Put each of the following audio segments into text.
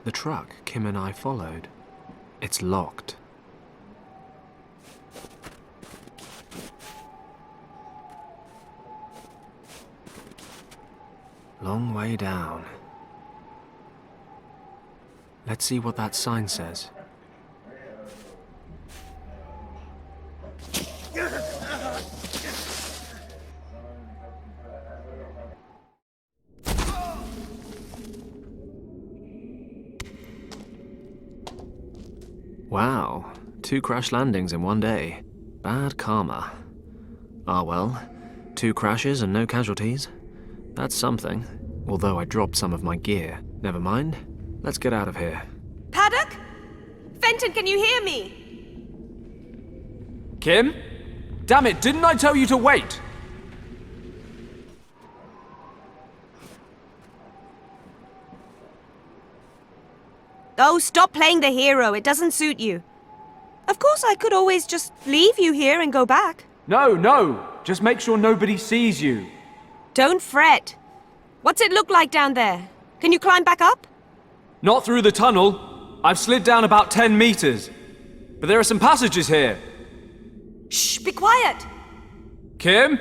The truck Kim and I followed. It's locked. Long way down. Let's see what that sign says. Wow, 2 crash landings in one day. Bad karma. Ah well, 2 crashes and no casualties. That's something, although I dropped some of my gear. Never mind, let's get out of here. Paddock? Fenton, can you hear me? Kim? Damn it, didn't I tell you to wait? Oh, stop playing the hero. It doesn't suit you. Of course, I could always just leave you here and go back. No, just make sure nobody sees you. Don't fret. What's it look like down there? Can you climb back up? Not through the tunnel. I've slid down about 10 meters. But there are some passages here. Shh, be quiet. Kim?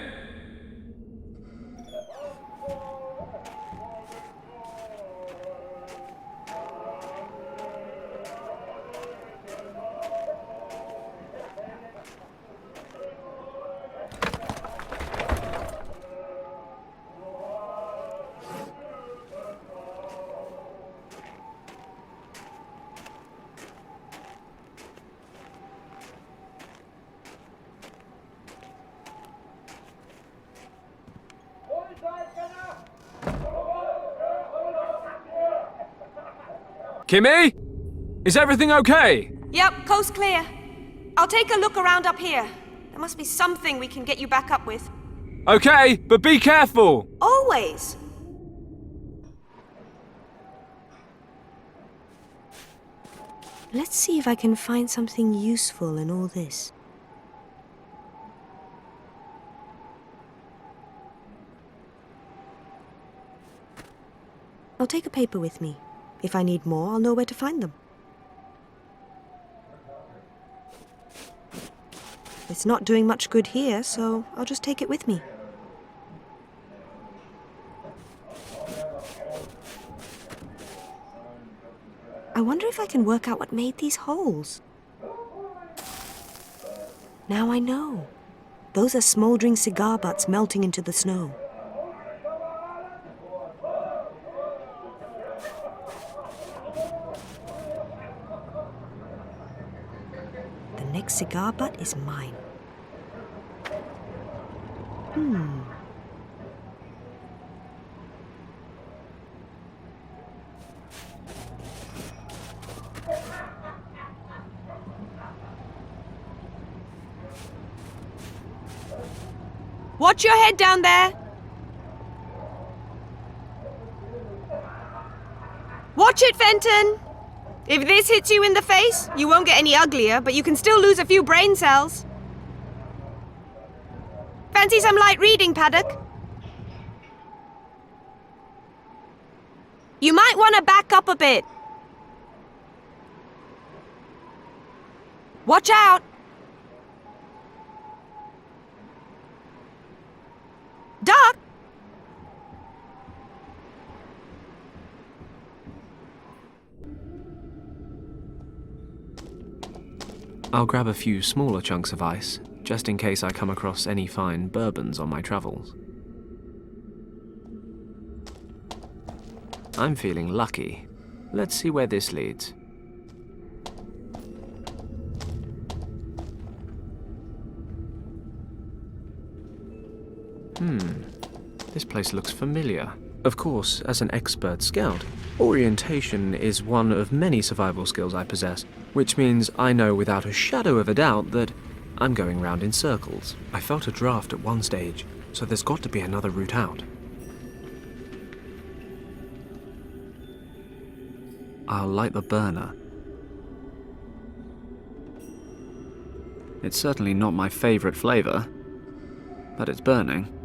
Kimmy? Is everything okay? Yep, coast clear. I'll take a look around up here. There must be something we can get you back up with. Okay, but be careful! Always. Let's see if I can find something useful in all this. I'll take a paper with me. If I need more, I'll know where to find them. It's not doing much good here, so I'll just take it with me. I wonder if I can work out what made these holes. Now I know. Those are smoldering cigar butts melting into the snow. The next cigar butt is mine. Watch your head down there! Watch it, Fenton! If this hits you in the face, you won't get any uglier, but you can still lose a few brain cells. Fancy some light reading, Paddock? You might want to back up a bit. Watch out! Duck! I'll grab a few smaller chunks of ice, just in case I come across any fine bourbons on my travels. I'm feeling lucky. Let's see where this leads. This place looks familiar. Of course, as an expert scout, orientation is one of many survival skills I possess, which means I know without a shadow of a doubt that I'm going round in circles. I felt a draft at one stage, so there's got to be another route out. I'll light the burner. It's certainly not my favorite flavor, but it's burning.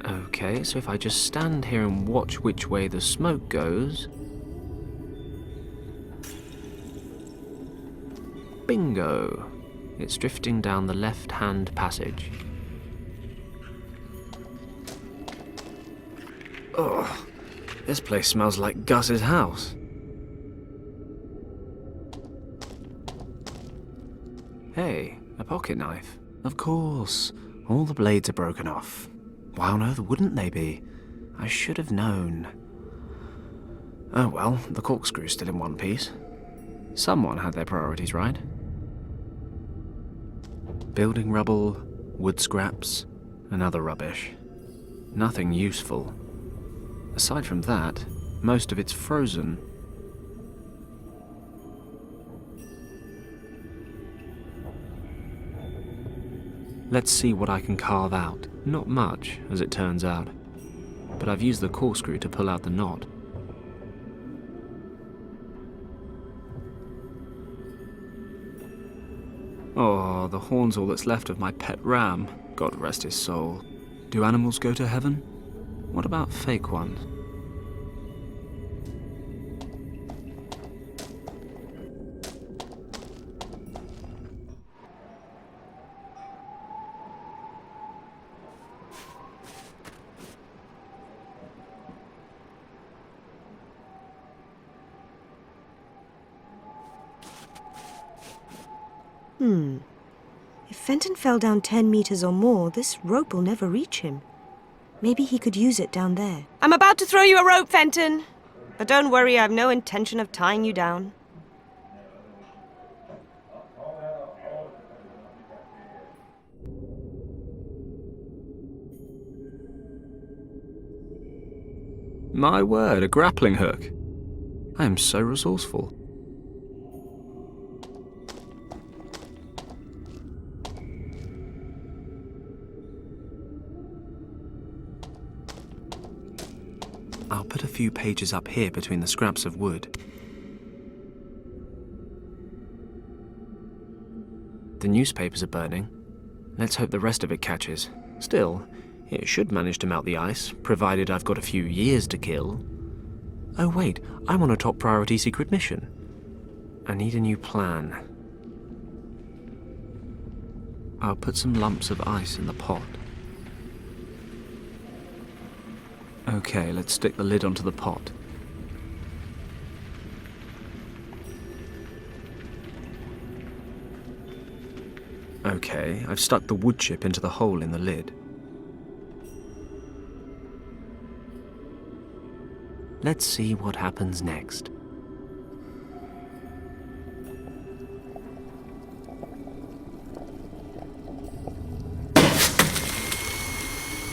Oh Okay, so if I just stand here and watch which way the smoke goes... Bingo! It's drifting down the left-hand passage. Ugh, this place smells like Gus's house. Hey, a pocket knife. Of course, all the blades are broken off. Why on earth wouldn't they be? I should have known. Oh well, the corkscrew's still in one piece. Someone had their priorities right. Building rubble, wood scraps, and other rubbish. Nothing useful. Aside from that, most of it's frozen. Let's see what I can carve out. Not much, as it turns out. But I've used the corkscrew to pull out the knot. Oh, the horn's all that's left of my pet ram. God rest his soul. Do animals go to heaven? What about fake ones? If Fenton fell down 10 meters or more, this rope will never reach him. Maybe he could use it down there. I'm about to throw you a rope, Fenton. But don't worry, I have no intention of tying you down. My word, a grappling hook. I am so resourceful. I'll put a few pages up here between the scraps of wood. The newspapers are burning. Let's hope the rest of it catches. Still, it should manage to melt the ice, provided I've got a few years to kill. Oh wait, I'm on a top priority secret mission. I need a new plan. I'll put some lumps of ice in the pot. Okay, let's stick the lid onto the pot. Okay, I've stuck the wood chip into the hole in the lid. Let's see what happens next.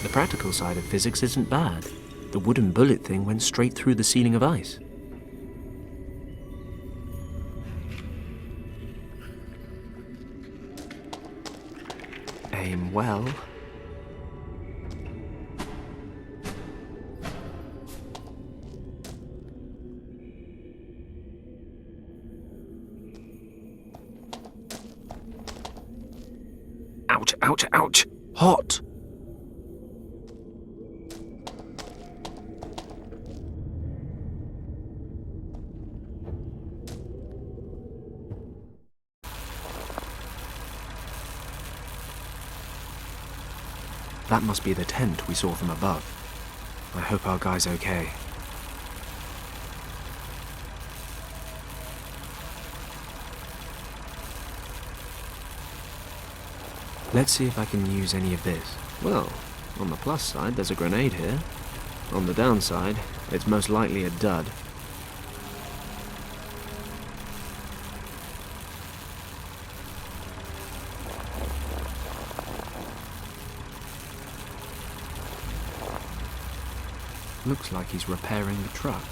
The practical side of physics isn't bad. The wooden bullet thing went straight through the ceiling of ice. Aim well. Ouch, ouch, ouch! Hot! That must be the tent we saw from above. I hope our guy's okay. Let's see if I can use any of this. Well, on the plus side, there's a grenade here. On the downside, it's most likely a dud. Looks like he's repairing the truck.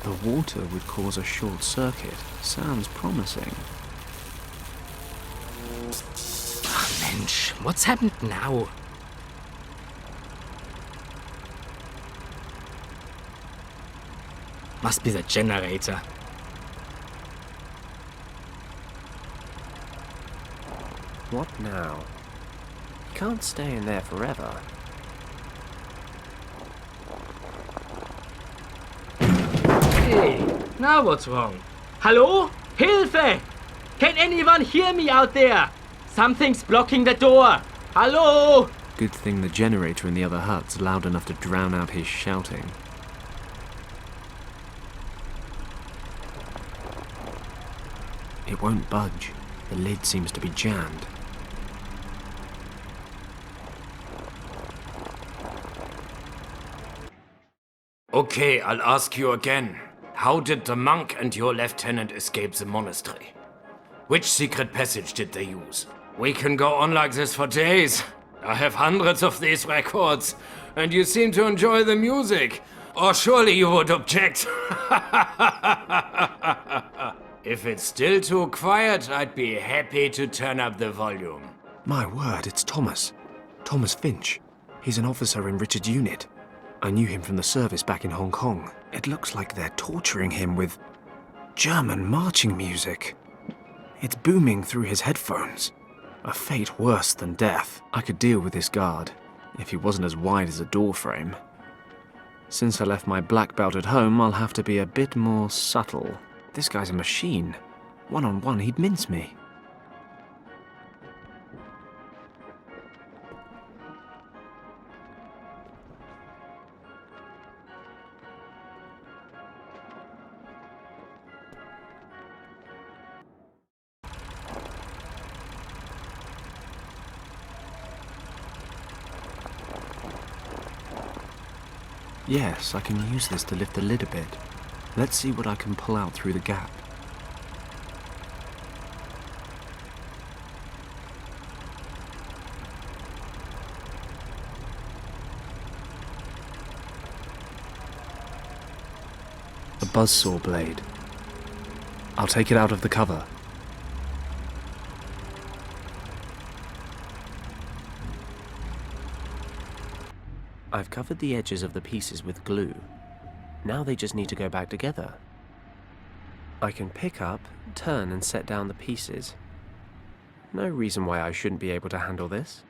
The water would cause a short circuit. Sounds promising. Mensch, what's happened now? Must be the generator. What now? You can't stay in there forever. Hey, now what's wrong? Hello? Hilfe! Can anyone hear me out there? Something's blocking the door. Hello? Good thing the generator in the other hut's loud enough to drown out his shouting. It won't budge. The lid seems to be jammed. Okay, I'll ask you again. How did the monk and your lieutenant escape the monastery? Which secret passage did they use? We can go on like this for days. I have hundreds of these records, and you seem to enjoy the music. Or surely you would object. If it's still too quiet, I'd be happy to turn up the volume. My word, it's Thomas. Thomas Finch. He's an officer in Richard's unit. I knew him from the service back in Hong Kong. It looks like they're torturing him with German marching music. It's booming through his headphones. A fate worse than death. I could deal with this guard, if he wasn't as wide as a door frame. Since I left my black belt at home, I'll have to be a bit more subtle. This guy's a machine. One-on-one, he'd mince me. Yes, I can use this to lift the lid a bit. Let's see what I can pull out through the gap. A buzzsaw blade. I'll take it out of the cover. I've covered the edges of the pieces with glue. Now they just need to go back together. I can pick up, turn and set down the pieces. No reason why I shouldn't be able to handle this.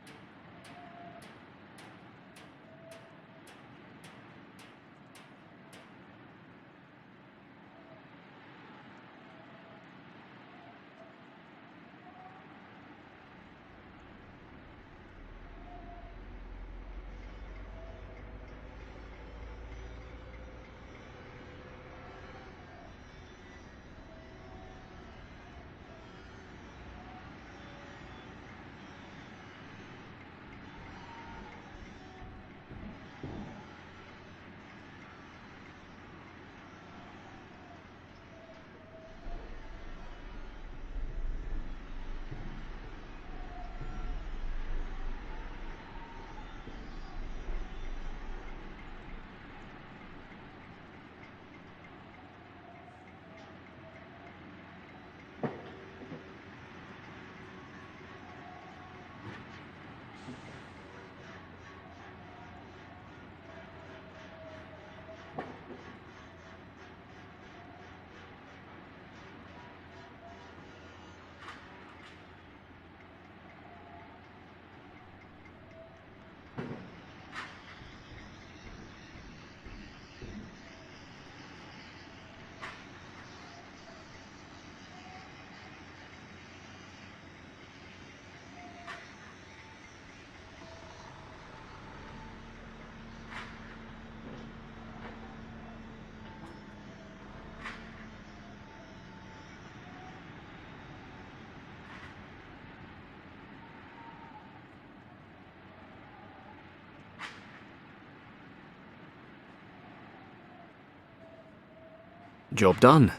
Job done.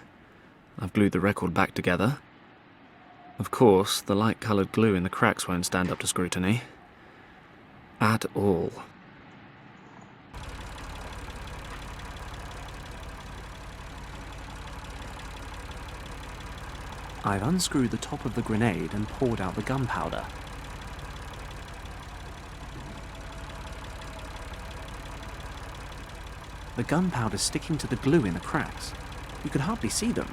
I've glued the record back together. Of course, the light-coloured glue in the cracks won't stand up to scrutiny. At all. I've unscrewed the top of the grenade and poured out the gunpowder. The gunpowder's sticking to the glue in the cracks. You can hardly see them.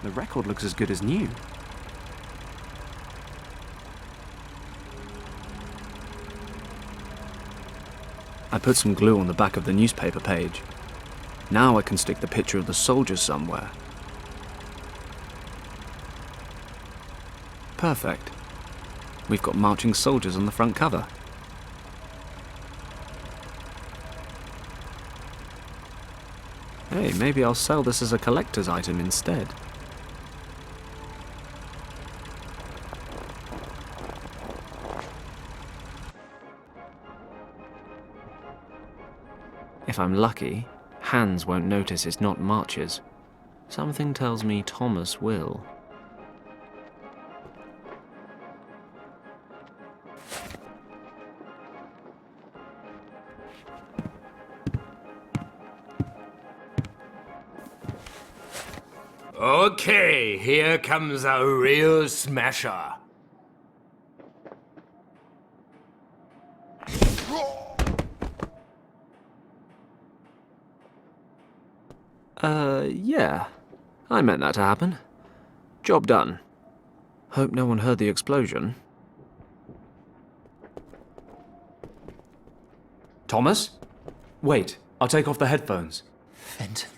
The record looks as good as new. I put some glue on the back of the newspaper page. Now I can stick the picture of the soldiers somewhere. Perfect. We've got marching soldiers on the front cover. Hey, maybe I'll sell this as a collector's item instead. If I'm lucky, Hans won't notice it's not marches. Something tells me Thomas will. Okay, here comes a real smasher. Yeah. I meant that to happen. Job done. Hope no one heard the explosion. Thomas? Wait, I'll take off the headphones. Fenton?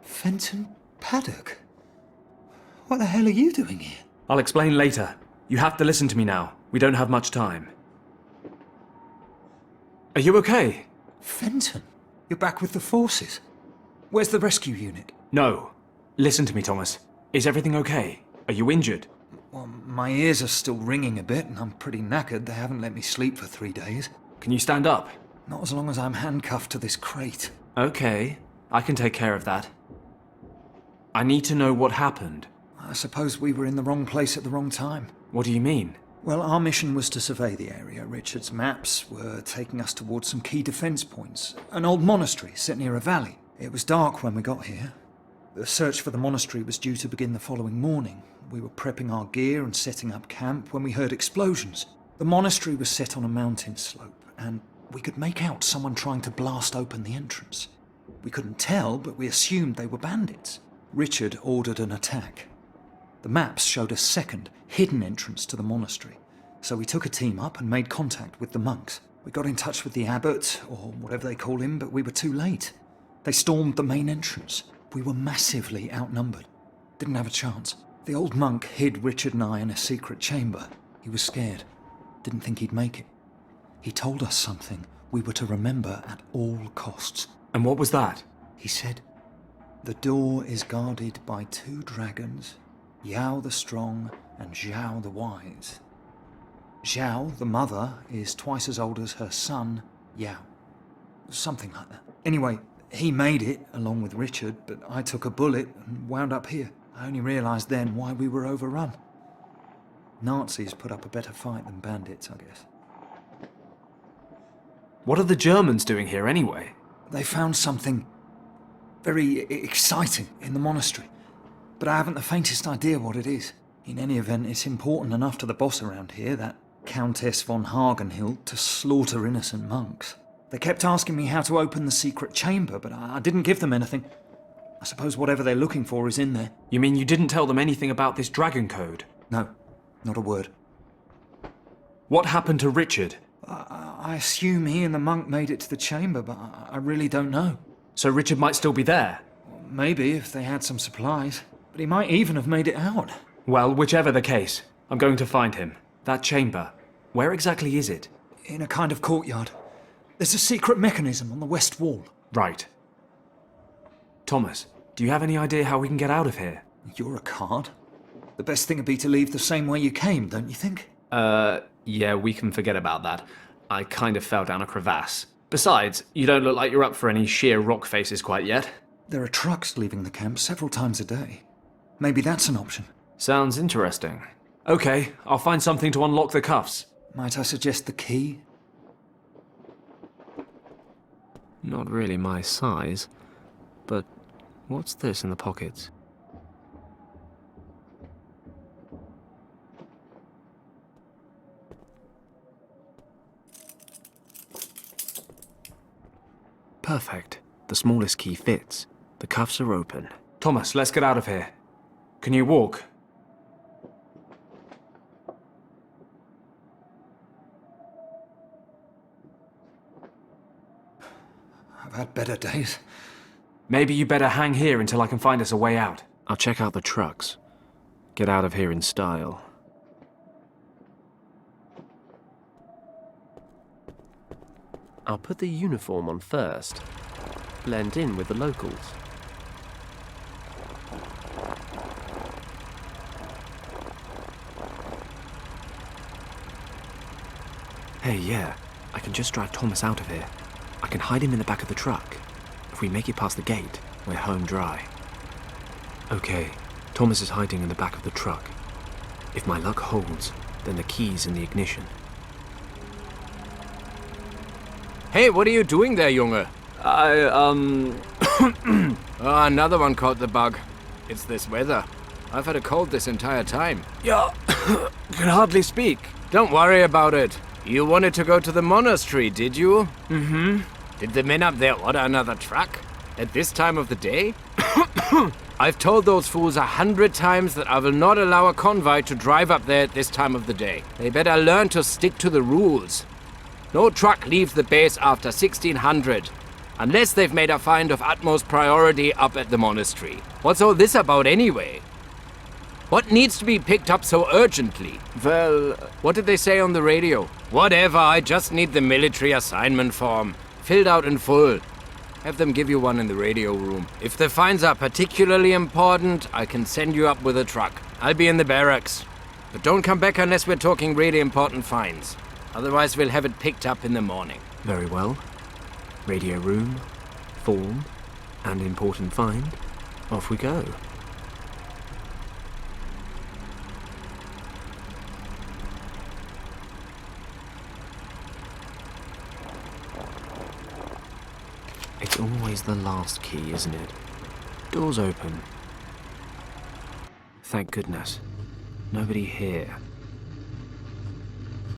Fenton Paddock? What the hell are you doing here? I'll explain later. You have to listen to me now. We don't have much time. Are you okay? Fenton? You're back with the forces? Where's the rescue unit? No. Listen to me, Thomas. Is everything okay? Are you injured? Well, my ears are still ringing a bit and I'm pretty knackered. They haven't let me sleep for 3 days. Can you stand up? Not as long as I'm handcuffed to this crate. Okay, I can take care of that. I need to know what happened. I suppose we were in the wrong place at the wrong time. What do you mean? Well, our mission was to survey the area. Richard's maps were taking us towards some key defense points. An old monastery set near a valley. It was dark when we got here. The search for the monastery was due to begin the following morning. We were prepping our gear and setting up camp when we heard explosions. The monastery was set on a mountain slope, and we could make out someone trying to blast open the entrance. We couldn't tell, but we assumed they were bandits. Richard ordered an attack. The maps showed a second, hidden entrance to the monastery, so we took a team up and made contact with the monks. We got in touch with the abbot, or whatever they call him, but we were too late. They stormed the main entrance. We were massively outnumbered. Didn't have a chance. The old monk hid Richard and I in a secret chamber. He was scared. Didn't think he'd make it. He told us something we were to remember at all costs. And what was that? He said, "The door is guarded by 2 dragons, Yao the Strong and Zhao the Wise. Zhao, the mother, is twice as old as her son, Yao." Something like that. Anyway, he made it, along with Richard, but I took a bullet and wound up here. I only realised then why we were overrun. Nazis put up a better fight than bandits, I guess. What are the Germans doing here anyway? They found something very exciting in the monastery, but I haven't the faintest idea what it is. In any event, it's important enough to the boss around here, that Countess von Hagenhild, to slaughter innocent monks. They kept asking me how to open the secret chamber, but I didn't give them anything. I suppose whatever they're looking for is in there. You mean you didn't tell them anything about this dragon code? No, not a word. What happened to Richard? I assume he and the monk made it to the chamber, but I really don't know. So Richard might still be there? Maybe, if they had some supplies. But he might even have made it out. Well, whichever the case, I'm going to find him. That chamber, where exactly is it? In a kind of courtyard. There's a secret mechanism on the west wall. Right. Thomas, do you have any idea how we can get out of here? You're a card. The best thing would be to leave the same way you came, don't you think? Yeah, we can forget about that. I kind of fell down a crevasse. Besides, you don't look like you're up for any sheer rock faces quite yet. There are trucks leaving the camp several times a day. Maybe that's an option. Sounds interesting. Okay, I'll find something to unlock the cuffs. Might I suggest the key? Not really my size, but what's this in the pockets? Perfect. The smallest key fits. The cuffs are open. Thomas, let's get out of here. Can you walk? I've had better days. Maybe you better hang here until I can find us a way out. I'll check out the trucks. Get out of here in style. I'll put the uniform on first. Blend in with the locals. Hey, yeah. I can just drive Thomas out of here. I can hide him in the back of the truck. If we make it past the gate, we're home dry. Okay, Thomas is hiding in the back of the truck. If my luck holds, then the key's in the ignition. Hey, what are you doing there, Junge? Oh, another one caught the bug. It's this weather. I've had a cold this entire time. Yeah, can hardly speak. Don't worry about it. You wanted to go to the monastery, did you? Mm-hmm. Did the men up there order another truck? At this time of the day? I've told those fools 100 times that I will not allow a convoy to drive up there at this time of the day. They better learn to stick to the rules. No truck leaves the base after 1600, unless they've made a find of utmost priority up at the monastery. What's all this about anyway? What needs to be picked up so urgently? Well, What did they say on the radio? Whatever, I just need the military assignment form, filled out in full. Have them give you one in the radio room. If the finds are particularly important, I can send you up with a truck. I'll be in the barracks. But don't come back unless we're talking really important finds. Otherwise, we'll have it picked up in the morning. Very well. Radio room, form, and important find. Off we go. It's always the last key, isn't it? Doors open. Thank goodness. Nobody here.